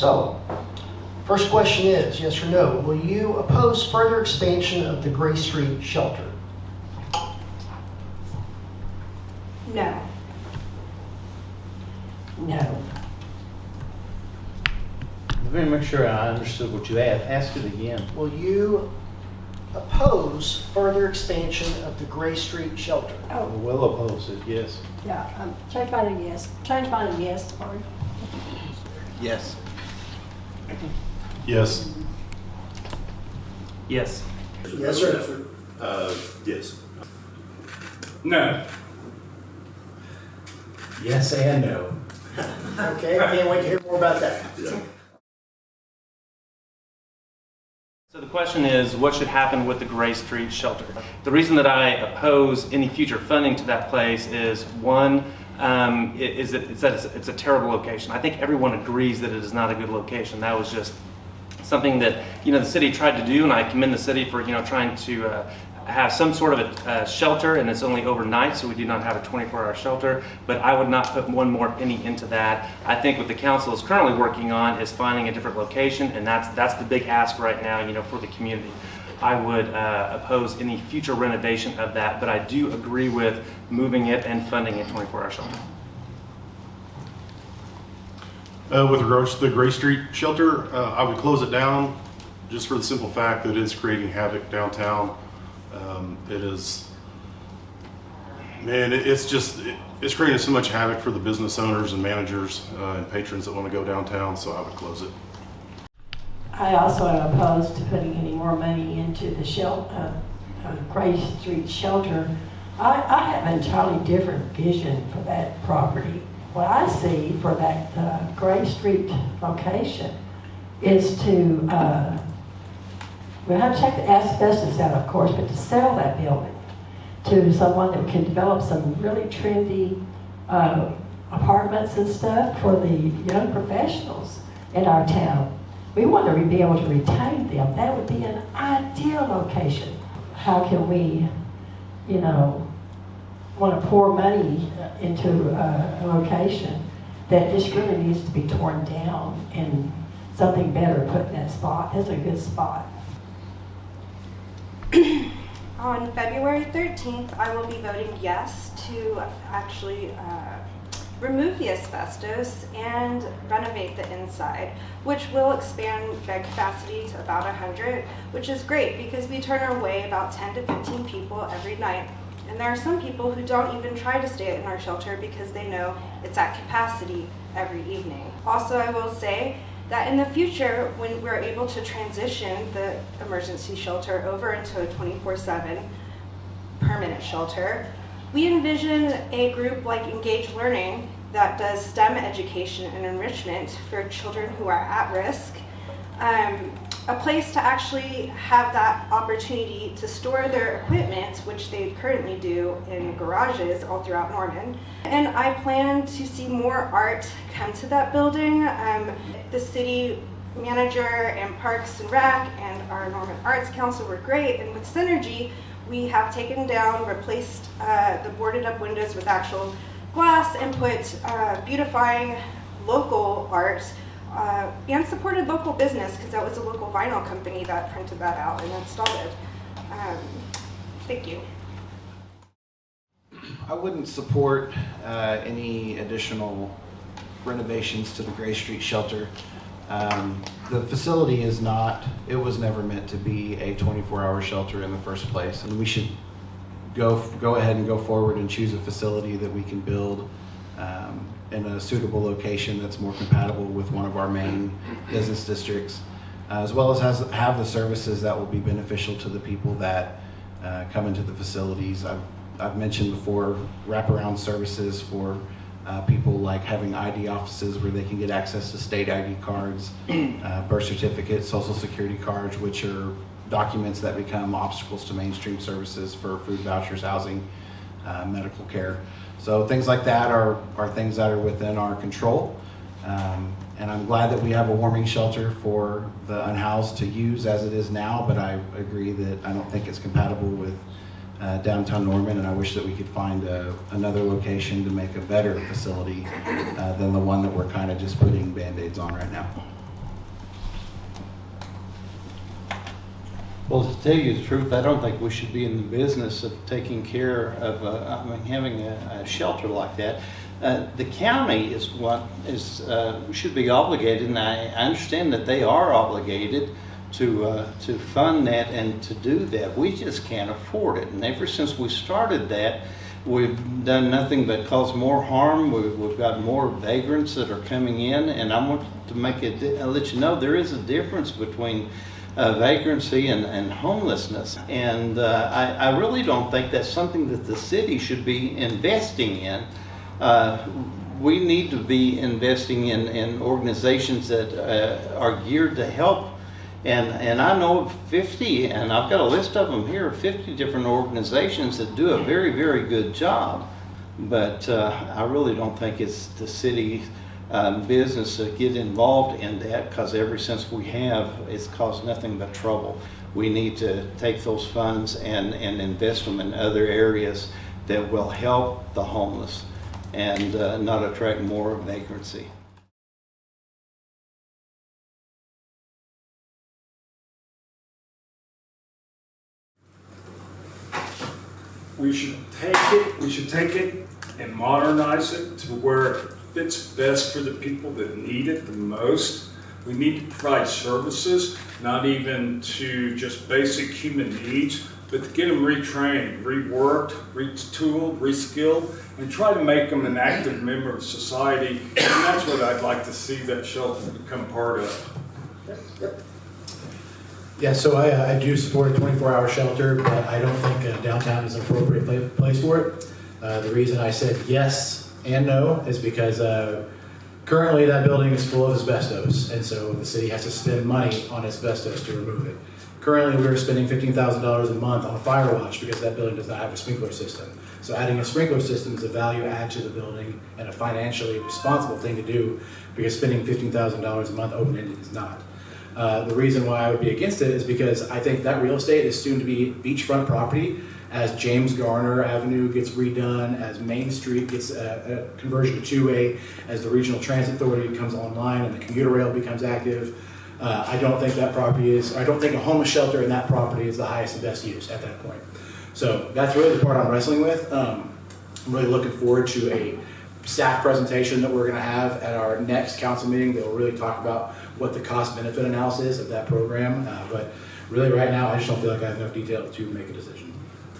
So, first question is, yes or no, will you oppose further expansion of the Gray Street shelter? No. No. Let me make sure I understood what you asked. Ask it again. Will you oppose further expansion of the Gray Street shelter? Oh, Will oppose it, yes. yeah, change mine to yes. Change mine to yes, sorry. Yes. Yes. Yes. Yes or no? Yes. No. Yes and no. Okay, I can't wait to hear more about that. So the question is, what should happen with the Gray Street shelter? The reason that I oppose any future funding to that place is, one, it's a terrible location. I think everyone agrees that it is not a good location. That was just something that the city tried to do, and I commend the city for trying to have some sort of a shelter, and it's only overnight, so we do not have a 24-hour shelter, but I would not put one more penny into that. I think what the council is currently working on is finding a different location, and that's the big ask right now, for the community. I would oppose any future renovation of that, but I do agree with moving it and funding a 24-hour shelter. With regards to the Gray Street shelter, I would close it down just for the simple fact that it's creating havoc downtown. It is, man, it's creating so much havoc for the business owners and managers and patrons that want to go downtown, so I would close it. I also am opposed to putting any more money into the Gray Street shelter. I have an entirely different vision for that property. What I see for that Gray Street location is to, we have to check the asbestos out, of course, but to sell that building to someone that can develop some really trendy apartments and stuff for the young professionals in our town. We want to be able to retain them. That would be an ideal location. How can we, want to pour money into a location that just really needs to be torn down and something better put in that spot? That's a good spot. On February 13th, I will be voting yes to actually remove the asbestos and renovate the inside, which will expand bed capacity to about 100, which is great because we turn our way about 10 to 15 people every night. And there are some people who don't even try to stay in our shelter because they know it's at capacity every evening. Also, I will say that in the future, when we're able to transition the emergency shelter over into a 24/7 permanent shelter, we envision a group like Engage Learning that does STEM education and enrichment for children who are at risk, a place to actually have that opportunity to store their equipment, which they currently do in garages all throughout Norman. And I plan to see more art come to that building. The city manager and Parks and Rec and our Norman Arts Council were great, and with Synergy, we have taken down, replaced the boarded up windows with actual glass and put beautifying local art and supported local business because that was a local vinyl company that printed that out and installed it. Thank you. I wouldn't support any additional renovations to the Gray Street shelter. The facility was never meant to be a 24-hour shelter in the first place, and we should go ahead and go forward and choose a facility that we can build in a suitable location that's more compatible with one of our main business districts, as well as have the services that will be beneficial to the people that come into the facilities. I've mentioned before wraparound services for people like having ID offices where they can get access to state ID cards, birth certificates, social security cards, which are documents that become obstacles to mainstream services for food vouchers, housing, medical care. So things like that are things that are within our control. And I'm glad that we have a warming shelter for the unhoused to use as it is now, but I agree that I don't think it's compatible with downtown Norman, and I wish that we could find another location to make a better facility than the one that we're kind of just putting Band-Aids on right now. Well, to tell you the truth, I don't think we should be in the business of taking care of, having a shelter like that. The county is what is should be obligated, and I understand that they are obligated to fund that and to do that. We just can't afford it, and ever since we started that, we've done nothing but cause more harm. We've got more vagrants that are coming in, and I want to make it let you know there is a difference between vagrancy and homelessness, and I really don't think that's something that the city should be investing in. We need to be investing in organizations that are geared to help, and I know of 50, and I've got a list of them here, 50 different organizations that do a very, very good job, but I really don't think it's the city business to get involved in that, because ever since we have, it's caused nothing but trouble. We need to take those funds and invest them in other areas that will help the homeless and not attract more vagrancy. We should take it and modernize it to where it fits best for the people that need it the most. We need to provide services, not even to just basic human needs, but to get them retrained, reworked, retooled, reskilled, and try to make them an active member of society. And that's what I'd like to see that shelter become part of. Yeah, so I do support a 24-hour shelter, but I don't think downtown is an appropriate place for it. The reason I said yes and no is because currently that building is full of asbestos, and so the city has to spend money on asbestos to remove it. Currently, we're spending $15,000 a month on a fire watch because that building does not have a sprinkler system. So adding a sprinkler system is a value add to the building and a financially responsible thing to do, because spending $15,000 a month open-ended is not. The reason why I would be against it is because I think that real estate is soon to be beachfront property as James Garner Avenue gets redone, as Main Street gets a conversion to 2A, as the Regional Transit Authority comes online and the commuter rail becomes active. I don't think that property is, I don't think a homeless shelter in that property is the highest and best use at that point. So that's really the part I'm wrestling with. I'm really looking forward to a staff presentation that we're going to have at our next council meeting that will really talk about what the cost benefit analysis is of that program. But really right now, I just don't feel like I have enough detail to make a decision.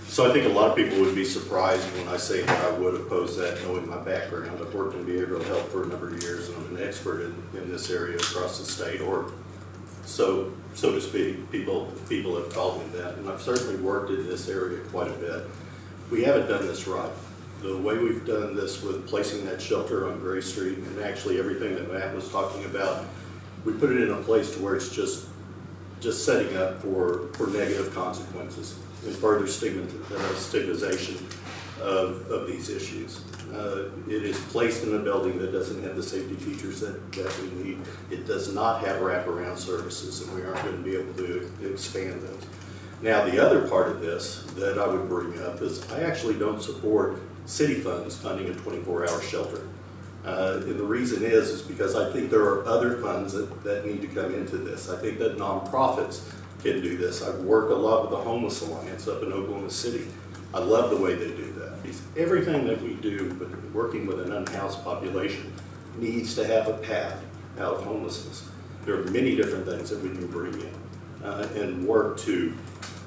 So I think a lot of people would be surprised when I say that I would oppose that, knowing my background. I've worked in behavioral health for a number of years, and I'm an expert in this area across the state, or so to speak. People have called me that, and I've certainly worked in this area quite a bit. We haven't done this right. The way we've done this with placing that shelter on Gray Street, and actually everything that Matt was talking about, we put it in a place to where it's just setting up for negative consequences and further stigmatization of these issues. It is placed in a building that doesn't have the safety features that we need. It does not have wraparound services, and we aren't going to be able to expand those. Now, the other part of this that I would bring up is I actually don't support city funds funding a 24-hour shelter. And the reason is because I think there are other funds that need to come into this. I think that nonprofits can do this. I work a lot with the Homeless Alliance up in Oklahoma City. I love the way they do that. Because everything that we do, but working with an unhoused population, needs to have a path out of homelessness. There are many different things that we can bring in and work to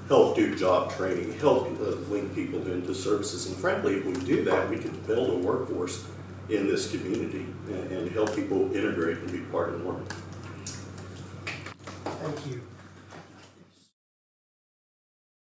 help do job training, help link people into services. And frankly, if we do that, we can build a workforce in this community and help people integrate and be part of the work. Thank you.